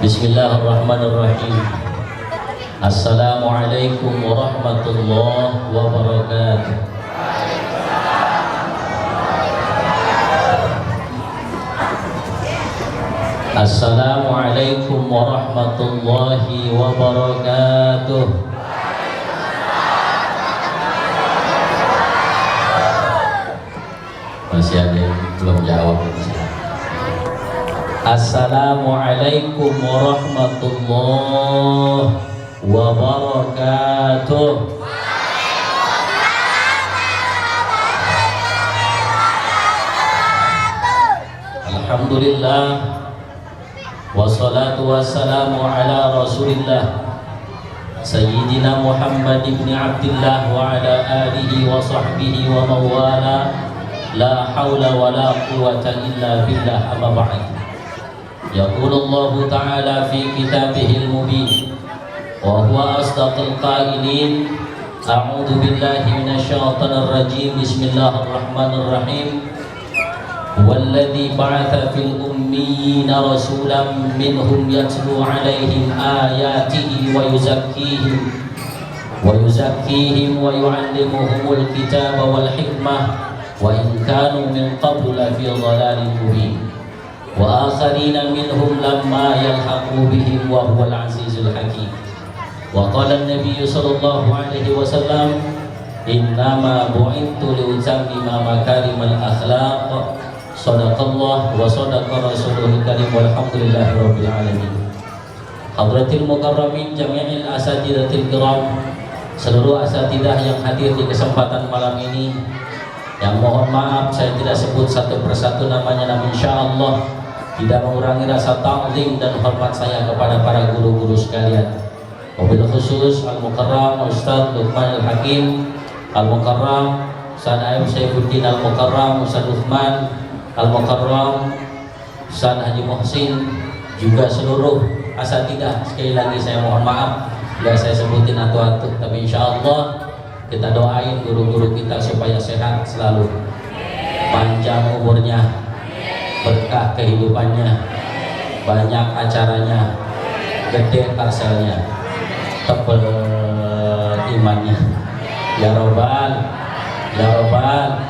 Bismillahirrahmanirrahim. Assalamualaikum warahmatullahi wabarakatuh. Assalamualaikum warahmatullahi wabarakatuh. Masih ada yang belum jawab. Assalamualaikum warahmatullahi wabarakatuh. Alhamdulillah, wassalatu wassalamu ala rasulillah Sayyidina Muhammad ibn Abdillah wa ala alihi wa sahbihi wa mawala. La hawla wa la quwwata illa billah, amma ba'd. يقول الله تعالى في كتابه المبين وهو أصدق القائلين أعوذ بالله من الشيطان الرجيم بسم الله الرحمن الرحيم والذي بعث في الأميين رسولا منهم يتلو عليهم آياته ويزكيهم ويعلمهم الكتاب والحكمة وإن كانوا من قبل لفي ضلال مبين وآخرين منهم لما يلحقوا بهم وهو العزيز الحكيم. وقال النبي صلى الله عليه وسلم إنما بعثت لأتمم مكارم الأخلاق. صدق الله وصدق رسوله الكريم والحمد لله رب العالمين. Hadratil mukarramin jami'il asatidatil kiram, seluruh asatidah yang hadir di kesempatan malam ini, yang mohon maaf saya tidak sebut satu persatu namanya, namun insyaallah tidak mengurangi rasa ta'zim dan hormat saya kepada para guru-guru sekalian. Wabil khusus Al-Mukarram Ustaz Luqman Al-Hakim Al-Mukarram, Ustaz Aib Saifuddin Al-Mukarram, Ustaz Uthman Al-Mukarram, Ustaz Haji Muhsin, juga seluruh asatidah. Sekali lagi saya mohon maaf bila saya sebutin atu-atu, tapi insyaallah kita doain guru-guru kita supaya sehat selalu, panjang umurnya, berkah kehidupannya, banyak acaranya, gede parselnya, tebel imannya, ya robbal, ya robbal.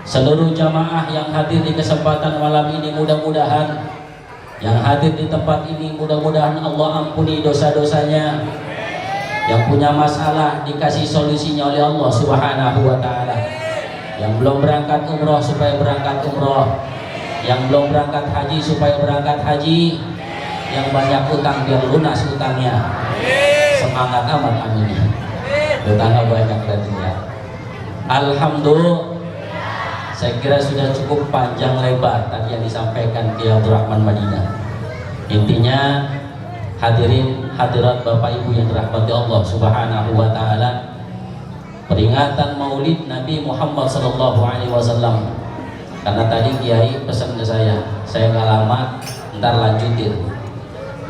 Seluruh jamaah yang hadir di kesempatan malam ini, mudah-mudahan yang hadir di tempat ini, mudah-mudahan Allah ampuni dosa-dosanya. Yang punya masalah dikasih solusinya oleh Allah Subhanahu wa ta'ala. Yang belum berangkat umroh supaya berangkat umroh, yang belum berangkat haji supaya berangkat haji, yang banyak utang biar lunas utangnya. Semangat amat, amin. Utangnya banyak berarti ya. Alhamdulillah, saya kira sudah cukup panjang lebar tadi yang disampaikan Kiai Abdul Rahman Madinah. Intinya hadirin hadirat Bapak Ibu yang dirahmati Allah Subhanahu wa ta'ala, peringatan Maulid Nabi Muhammad sallallahu alaihi wasallam. Karena tadi Kiai pesan ke saya nggak lama ntar lanjutin.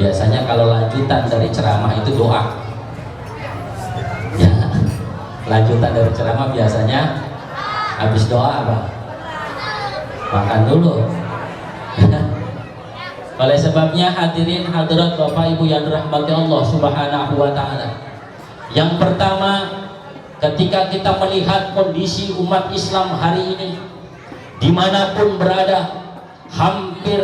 Biasanya kalau lanjutan dari ceramah itu doa. Ya, lanjutan dari ceramah biasanya habis doa apa? Makan dulu. Oleh sebabnya hadirin hadirat Bapak Ibu yang dirahmati Allah Subhanahu wa ta'ala, yang pertama, ketika kita melihat kondisi umat Islam hari ini, dimanapun berada, hampir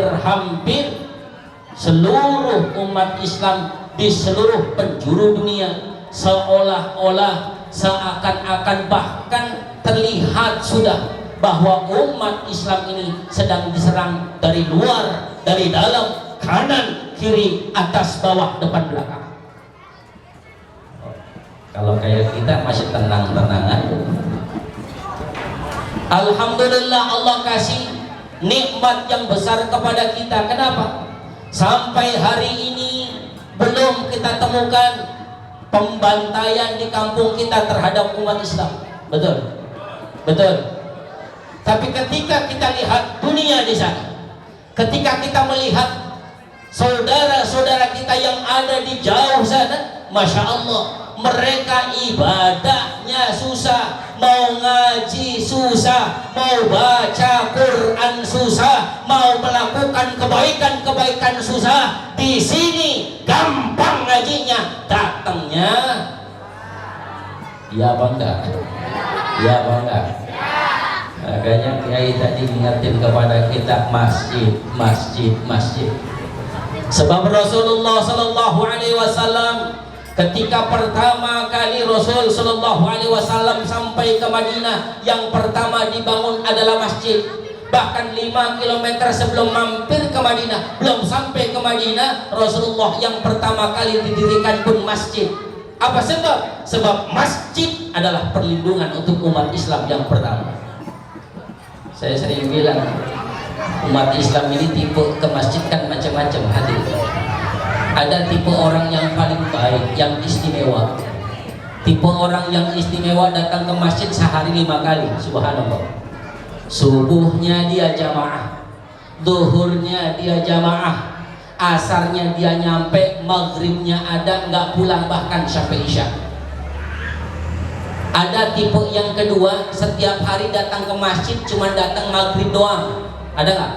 seluruh umat Islam di seluruh penjuru dunia seolah-olah, seakan-akan, bahkan terlihat sudah bahwa umat Islam ini sedang diserang dari luar, dari dalam, kanan, kiri, atas, bawah, depan, belakang. Kalau kayak kita masih tenang-tenangan. Alhamdulillah, Allah kasih nikmat yang besar kepada kita. Kenapa? Sampai hari ini belum kita temukan pembantaian di kampung kita terhadap umat Islam. Betul? Betul. Tapi ketika kita lihat dunia di sana, ketika kita melihat saudara-saudara kita yang ada di jauh sana, Masya Allah, mereka ibadahnya susah, mau ngaji susah, mau baca Quran susah, mau melakukan kebaikan kebaikan susah. Di sini gampang ngajinya, datangnya ya bangga, ya bangga. Makanya Kiai tadi ingatin kepada kita masjid, masjid, masjid. Sebab Rasulullah Sallallahu Alaihi Wasallam ketika pertama kali Rasul Sallallahu Alaihi Wasallam sampai ke Madinah, yang pertama dibangun adalah masjid. Bahkan 5 km sebelum mampir ke Madinah, belum sampai ke Madinah, Rasulullah yang pertama kali didirikan pun masjid. Apa sebab? Sebab masjid adalah perlindungan untuk umat Islam yang pertama. Saya sering bilang, umat Islam ini tipe ke masjid kan macam-macam hadir. Ada tipe orang yang paling baik, yang istimewa. Tipe orang yang istimewa datang ke masjid sehari 5 kali, subhanallah. Subuhnya dia jamaah, zuhurnya dia jamaah, asarnya dia nyampe, maghribnya ada, nggak pulang bahkan sampai isya. Ada tipe yang kedua, setiap hari datang ke masjid cuma datang maghrib doang. Ada nggak?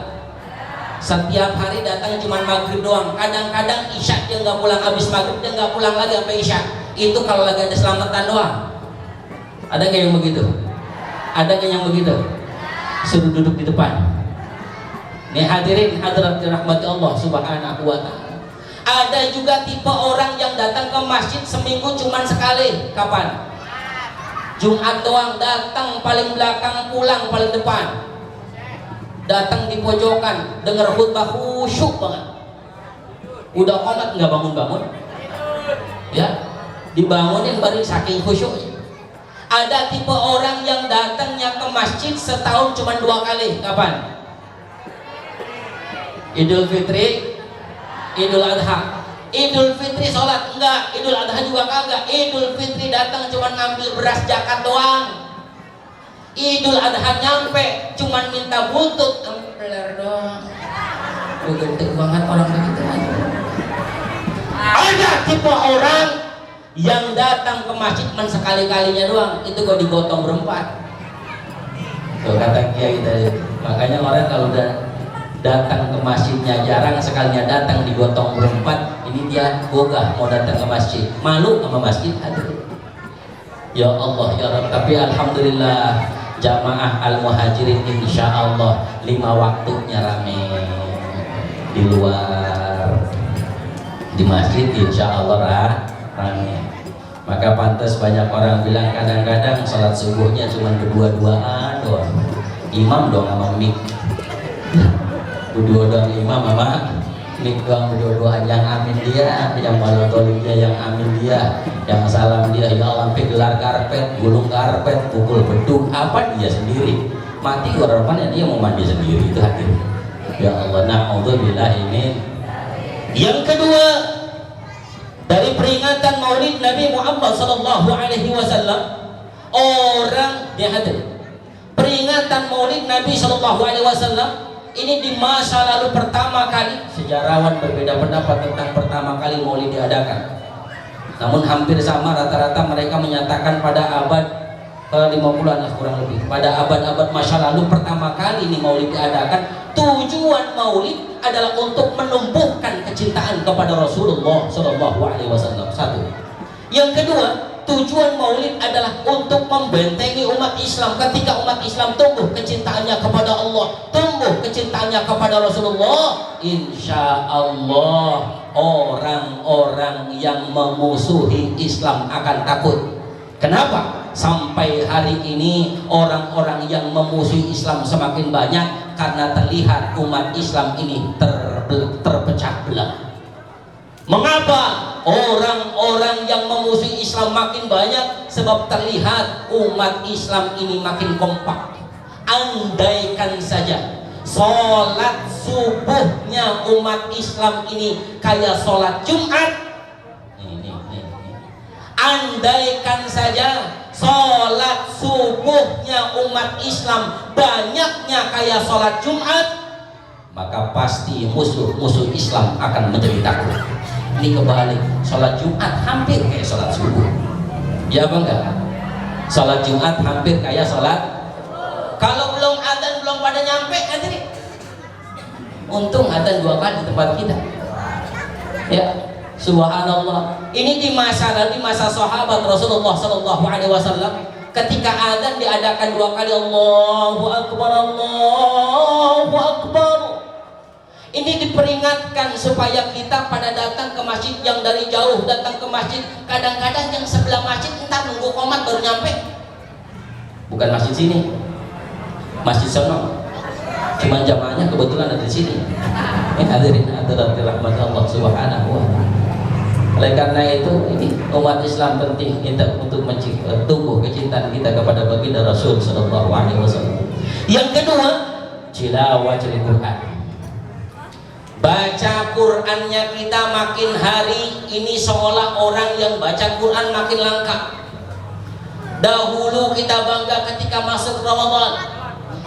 Setiap hari datang cuma maghrib doang. Kadang-kadang isya dia nggak pulang, habis maghrib dia nggak pulang lagi sampai isya. Itu kalau lagi ada selamatan doang. Ada nggak yang begitu? Ada nggak yang begitu? Suruh duduk di depan. Nih hadirin hadirat dirahmati Allah Subhanahu wa ta'ala. Ada juga tipe orang yang datang ke masjid seminggu cuma sekali. Kapan? Jumat doang, datang paling belakang, pulang paling depan. Datang di pojokan, dengar khutbah khusyuk banget. Udah qomat nggak bangun-bangun? Ya, dibangunin baru saking khusyuknya. Ada tipe orang yang datangnya ke masjid setahun cuma 2 kali. Kapan? Idul Fitri, Idul Adha. Idul Fitri sholat enggak, Idul Adha juga kagak. Idul Fitri datang cuma ngambil beras zakat doang. Idul Adha nyampe cuma minta buntut empler doang. Gede banget orang begitu. Ada tipe orang yang datang ke masjid cuma sekali-kalinya doang, itu kok digotong berempat. Tuh kata Kiai tadi. Makanya orang kalau udah datang ke masjidnya jarang, sekalinya datang digotong berempat, ini dia gogah mau datang ke masjid, malu sama masjid. Aduh. Ya Allah ya Rabb. Tapi alhamdulillah jamaah al-muhajirin insya Allah 5 waktunya rame. Di luar, di masjid insya Allah rame. Maka pantas banyak orang bilang kadang-kadang sholat subuhnya cuma berdua-duaan doang, imam doang sama mik. Berdua doang imam sama mik doang, berdua-duaan. Yang amin dia, yang balotolin dia, yang amin dia, yang salam dia. Ya Allah, sampai gelar karpet, gulung karpet, pukul beduk, apa dia sendiri mati korbannya, dia mau mandi sendiri. Itu hadir. Ya Allah, na'udzubillah. Ini yang kedua dari peringatan Maulid Nabi Muhammad Sallallahu Alaihi Wasallam, orang yang hadir peringatan Maulid Nabi Sallallahu Alaihi Wasallam ini di masa lalu pertama kali. Sejarawan berbeda pendapat tentang pertama kali Maulid diadakan. Namun hampir sama, rata-rata mereka menyatakan pada abad ke-50-an lah kurang lebih. Pada abad-abad masa lalu pertama kali ini Maulid diadakan. Tujuan Maulid adalah untuk menumbuhkan kecintaan kepada Rasulullah Sallallahu Alaihi Wasallam. Satu. Yang kedua, tujuan Maulid adalah untuk membentengi umat Islam. Ketika umat Islam tumbuh kecintaannya kepada Allah, tumbuh kecintaannya kepada Rasulullah, insya Allah orang-orang yang memusuhi Islam akan takut. Kenapa? Sampai hari ini orang-orang yang memusuhi Islam semakin banyak karena terlihat umat Islam ini terpecah belah. Mengapa orang-orang yang memusuhi Islam makin banyak? Sebab terlihat umat Islam ini makin kompak. Andaikan saja sholat subuhnya umat Islam ini kayak sholat Jumat. Andaikan saja sholat subuhnya umat Islam banyaknya kayak sholat Jumat, maka pasti musuh-musuh Islam akan menjadi takut. Ini kebalik, sholat Jumat hampir kayak sholat subuh. Ya apa enggak? Sholat Jumat hampir kayak sholat. Kalau belum adzan belum pada nyampe, hadirin Untung adzan 2 kali di tempat kita. Ya, subhanallah. Ini di masa sahabat Rasulullah sallallahu alaihi wasallam, ketika adzan diadakan 2 kali, Allahu akbar, Allahu akbar. Ini diperingatkan supaya kita pada datang ke masjid, yang dari jauh datang ke masjid, kadang-kadang yang sebelah masjid entar nunggu qomat baru nyampe. Bukan masjid sini, masjid sono. Cuman jamaahnya kebetulan ada di sini. Hadirin hadirat rahmat Allah subhanahu wa ta'ala. Oleh karena itu, ini umat Islam penting kita untuk tumbuh kecintaan kita kepada baginda Rasul sallallahu alaihi wasallam. Yang kedua, tilawatul Quran. Baca Qurannya kita makin hari ini seolah orang yang baca Quran makin langka. Dahulu kita bangga ketika masuk Ramadan,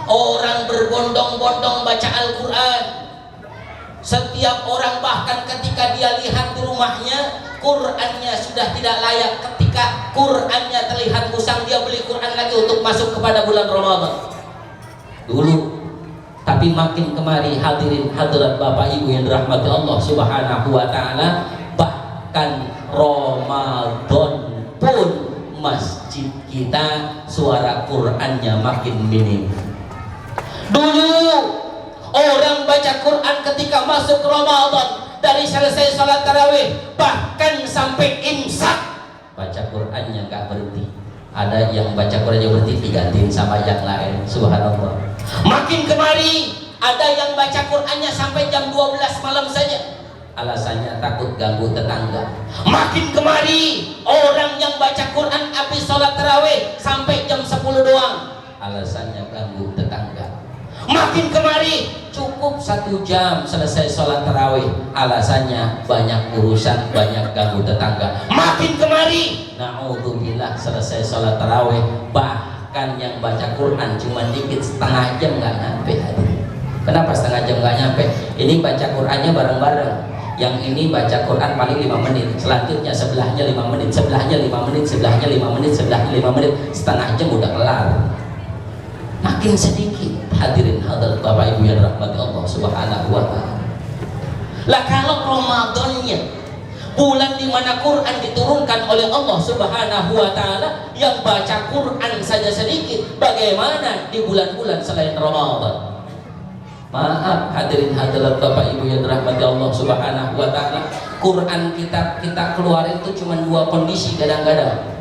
orang berbondong-bondong baca Al-Quran. Setiap orang bahkan ketika dia lihat di rumahnya Qurannya sudah tidak layak, ketika Qurannya terlihat usang, dia beli Quran lagi untuk masuk kepada bulan Ramadan. Dulu. Tapi makin kemari hadirin hadirat Bapak Ibu yang dirahmati Allah subhanahu wa ta'ala, bahkan Ramadan pun masjid kita suara Qurannya makin minim. Dulu orang baca Quran ketika masuk Ramadan, dari selesai salat tarawih bahkan sampai imsak baca Qurannya gak berhenti. Ada yang baca Qurannya berhenti digantiin sama yang lain, subhanallah. Makin kemari ada yang baca Qurannya sampai jam 12 malam saja, alasannya takut ganggu tetangga. Makin kemari orang yang baca Quran habis sholat tarawih sampai jam 10 doang, alasannya ganggu tetangga. Makin kemari cukup 1 jam selesai sholat tarawih, alasannya banyak urusan, banyak ganggu tetangga. Makin kemari na'udzubillah selesai sholat tarawih, bahkan yang baca Quran cuma dikit, setengah jam nggak nyampe. Kenapa setengah jam nggak nyampe? Ini baca Qurannya bareng-bareng. Yang ini baca Quran paling 5 menit, selanjutnya sebelahnya 5 menit, sebelahnya 5 menit, sebelahnya 5 menit, sebelahnya 5 menit, setengah jam udah kelar. Makin sedikit hadirin hadirat Bapak Ibu yang rahmati Allah subhanahu wa ta'ala. Lah kalau Ramadannya bulan di mana Quran diturunkan oleh Allah subhanahu wa ta'ala, yang baca Quran saja sedikit, bagaimana di bulan-bulan selain Ramadan? Maaf hadirin hadirat Bapak Ibu yang dirahmati Allah subhanahu wa ta'ala, Quran kita keluarin itu cuma 2 kondisi kadang-kadang.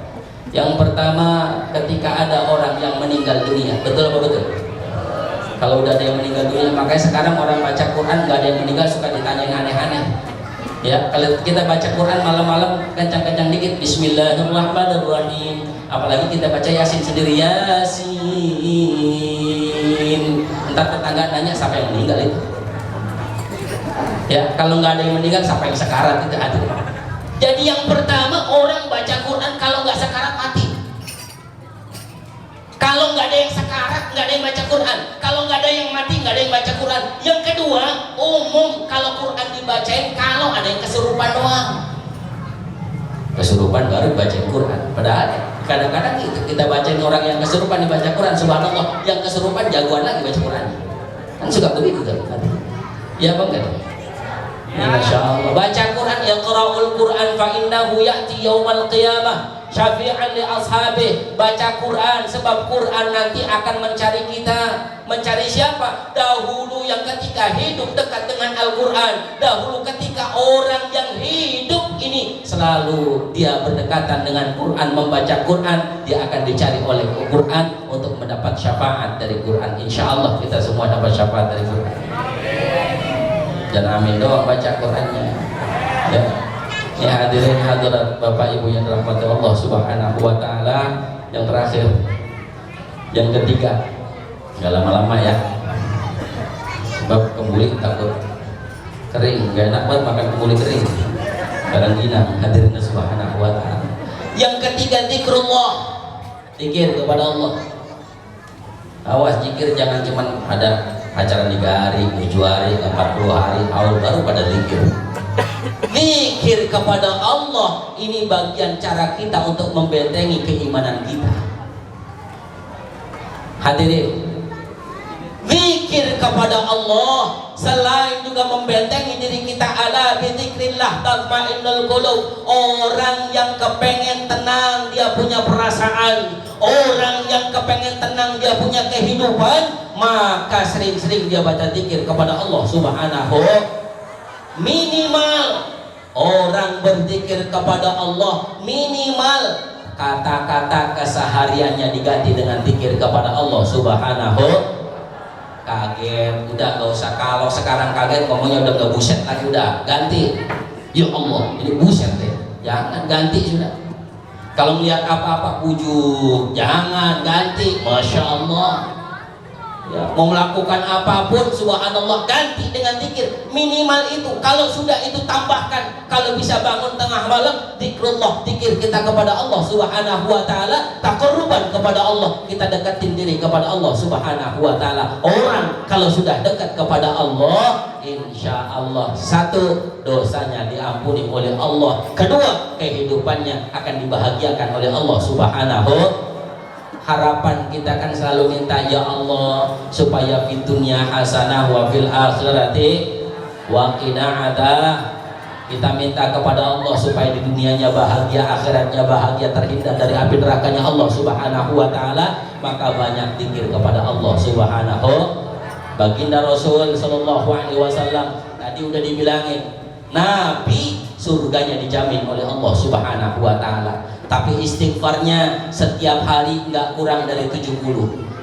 Yang pertama ketika ada orang yang meninggal dunia, betul apa betul? Kalau udah ada yang meninggal dunia, makanya sekarang orang baca Quran nggak ada yang meninggal suka ditanyain aneh-aneh. Ya, kalau kita baca Quran malam-malam kencang-kencang dikit, Bismillahirrahmanirrahim. Apalagi kita baca Yasin sendiri, Yasin. Entar tetangga nanya siapa yang meninggal itu. Ya, kalau nggak ada yang meninggal siapa yang sekarat itu hadir. Jadi yang pertama, orang baca Quran kalau nggak sekarat mati. Kalau nggak ada yang sekarat, nggak ada yang baca Quran. Kalau nggak ada yang mati, nggak ada yang baca Quran. Yang kedua, umum kalau Quran dibacain kalau ada yang kesurupan doang. Kesurupan baru bacain Quran. Padahal kadang-kadang itu kita bacain orang yang kesurupan dibaca Quran, subhanallah, yang kesurupan jagoan lagi baca Quran. Kan suka begitu kan? Ya bang kan? Masya Allah. Baca Quran, yaqra'ul Quran fa innahu ya'ti yaumal qiyamah syafi'an li ashabih. Baca Quran sebab Quran nanti akan mencari kita. Mencari siapa? Dahulu yang ketika hidup dekat dengan Al-Quran, dahulu ketika orang yang hidup ini selalu dia berdekatan dengan Quran, membaca Quran, dia akan dicari oleh Quran untuk mendapat syafaat dari Quran. Insya Allah kita semua dapat syafaat dari Quran. Dan amin doang baca Qurannya. Ya, ya hadirin hadirat Bapak Ibu yang dirahmati Allah subhanahu wa ta'ala. Yang terakhir, yang ketiga, nggak lama-lama ya, sebab kembuli takut kering, nggak enak banget makan kembuli kering, karantina. Hadirin subhanahu wa ta'ala. Yang ketiga, zikrullah, zikir kepada Allah. Awas zikir jangan cuman ada acara 3 hari, 7 hari, 40 hari, awal baru pada zikir. Zikir kepada Allah ini bagian cara kita untuk membentengi keimanan kita. Hadirin, zikir berzikir kepada Allah, selain juga membentengi diri kita. Ala bizikrillah tatmainnul qulub. Orang yang kepengen tenang dia punya perasaan, orang yang kepengen tenang dia punya kehidupan, maka sering-sering dia baca zikir kepada Allah Subhanahu. Minimal orang berzikir kepada Allah, minimal kata-kata kesehariannya diganti dengan zikir kepada Allah Subhanahu. Kaget, udah gak usah. Kalau sekarang kaget ngomongnya udah gak buset lagi, udah ganti. Ya Allah, ini buset deh, jangan, ganti sudah. Kalau melihat apa-apa pujuk, jangan, ganti. Masya Allah. Ya, mau melakukan apapun, subhanallah, ganti dengan zikir. Minimal itu. Kalau sudah itu tambahkan. Kalau bisa bangun tengah malam, zikrullah, zikir kita kepada Allah Subhanahu wa ta'ala, taqarruban kepada Allah, kita deketin diri kepada Allah Subhanahu wa ta'ala. Orang kalau sudah dekat kepada Allah, insya Allah, satu, dosanya diampuni oleh Allah. Kedua, kehidupannya akan dibahagiakan oleh Allah Subhanahu. Harapan kita kan selalu minta, ya Allah, supaya fid dunya hasanah wa fil akhirati wa qina adzab. Kita minta kepada Allah supaya di dunianya bahagia, akhiratnya bahagia, terhindar dari api nerakanya Allah Subhanahu wa ta'ala. Maka banyak zikir kepada Allah Subhanahu. Baginda Rasul sallallahu alaihi wasallam tadi udah dibilangin, Nabi surganya dijamin oleh Allah Subhanahu wa ta'ala. Tapi istighfarnya setiap hari nggak kurang dari 70.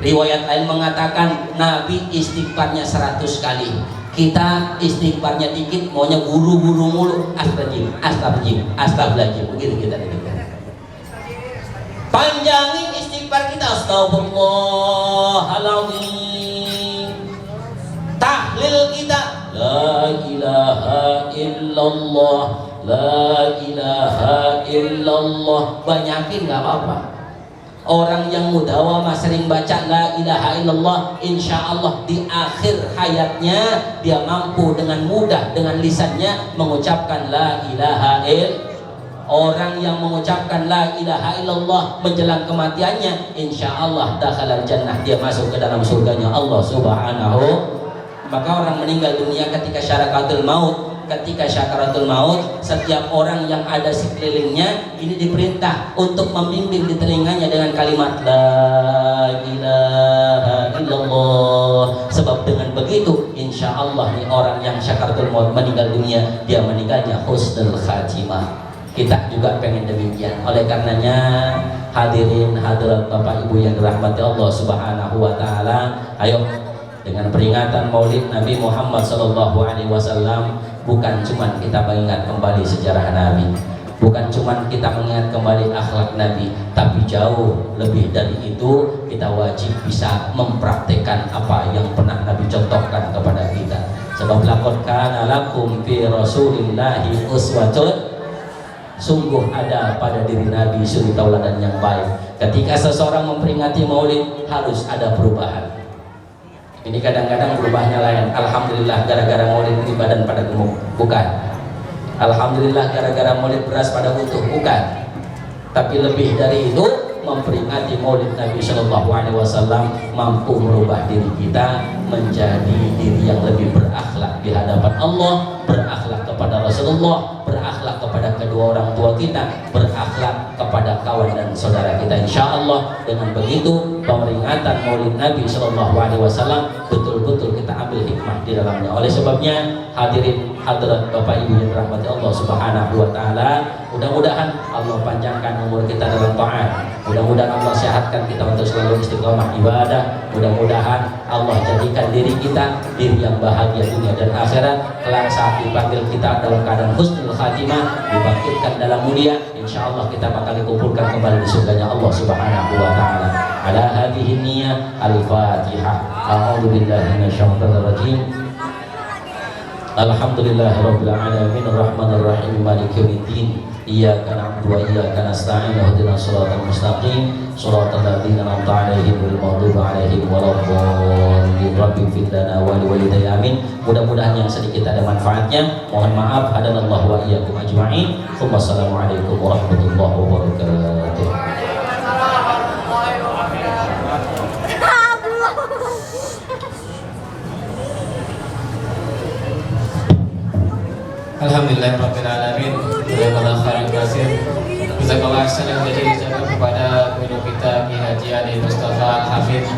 Riwayat lain mengatakan Nabi istighfarnya 100 kali. Kita istighfarnya dikit, maunya buru-buru mulu. Astagfirullah, astagfirullah, astagfirullah. Begitu kita dikit. Panjangin istighfar kita. Astagfirullahaladzim. Tahlil kita, la ilaha illallah, la ilaha illallah. Banyakin gak apa-apa. Orang yang mudawamah sering baca la ilaha illallah, insya Allah di akhir hayatnya dia mampu dengan mudah dengan lisannya mengucapkan la ilaha illallah. Orang yang mengucapkan la ilaha illallah menjelang kematiannya, insya Allah dakhalal jannah, dia masuk ke dalam surganya Allah Subhanahu. Maka orang meninggal dunia ketika syarakatul maut, ketika syakaratul maut, setiap orang yang ada sekelilingnya ini diperintah untuk membimbing di telinganya dengan kalimat la ilaha illallah. Sebab dengan begitu insya Allah nih orang yang syakaratul maut meninggal dunia, dia meninggalnya husnul khatimah. Kita juga pengen demikian. Oleh karenanya hadirin hadirat Bapak Ibu yang dirahmati Allah Subhanahu wa ta'ala, ayo dengan peringatan Maulid Nabi Muhammad SAW, bukan cuma kita mengingat kembali sejarah Nabi, bukan cuma kita mengingat kembali akhlak Nabi, tapi jauh lebih dari itu kita wajib bisa mempraktekkan apa yang pernah Nabi contohkan kepada kita. Sebab laqad kana lakum fi rasulillahi uswatun, sungguh ada pada diri Nabi suri tauladan yang baik. Ketika seseorang memperingati Maulid harus ada perubahan. Ini kadang-kadang berubahnya lain. Alhamdulillah gara-gara Maulid ini badan pada gemuk, bukan. Alhamdulillah gara-gara Maulid beras pada utuh, bukan. Tapi lebih dari itu, memperingati Maulid Nabi Shallallahu Alaihi Wasallam mampu merubah diri kita menjadi diri yang lebih berakhlak di hadapan Allah, berakhlak kepada Rasulullah, berakhlak kepada kedua orang tua kita, berakhlak kepada kawan dan saudara kita. Insya Allah dengan begitu peringatan Maulid Nabi Shallallahu Alaihi Wasallam betul-betul kita ambil hikmah di dalamnya. Oleh sebabnya hadirin hadirat Bapak Ibu yang dirahmati Allah Subhanahu Wa Taala, mudah-mudahan Allah panjangkan umur kita dalam taat. Mudah-mudahan Allah sehatkan kita untuk selalu istiqomah ibadah. Mudah-mudahan Allah jadikan diri kita diri yang bahagia dunia dan akhirat. Kelak saat dipanggil kita dalam keadaan husnul khatimah, dibangkitkan dalam mulia, insya Allah kita bakal dikumpulkan kembali di surganya Allah Subhanahu Wa Taala. Ala hadhihi niyyah al-Fatihah. A'udzu billahi minasyaitonir rajim. Alhamdulillahirabbil alamin arrahmanir rahim maliki yaumiddin. Iyyaka na'budu wa iyyaka nasta'in ihdinas siratal mustaqim siratal ladzina an'amta 'alaihim ghairil maghdubi 'alaihim waladdallin. Rabbi fir lana wa liwalidayya amin. Mudah-mudahan yang sedikit ada manfaatnya. Mohon maaf, hadanallahu wa iyyakum ajma'in. Wassalamualaikum warahmatullahi wabarakatuh. Alhamdulillahirrahmanirrahim. Jazakallah khairan kasir. Jazakallah ahsan yang menjadi dijaga kepada guru kita Ki Haji Adi Mustafa Al-Hafidh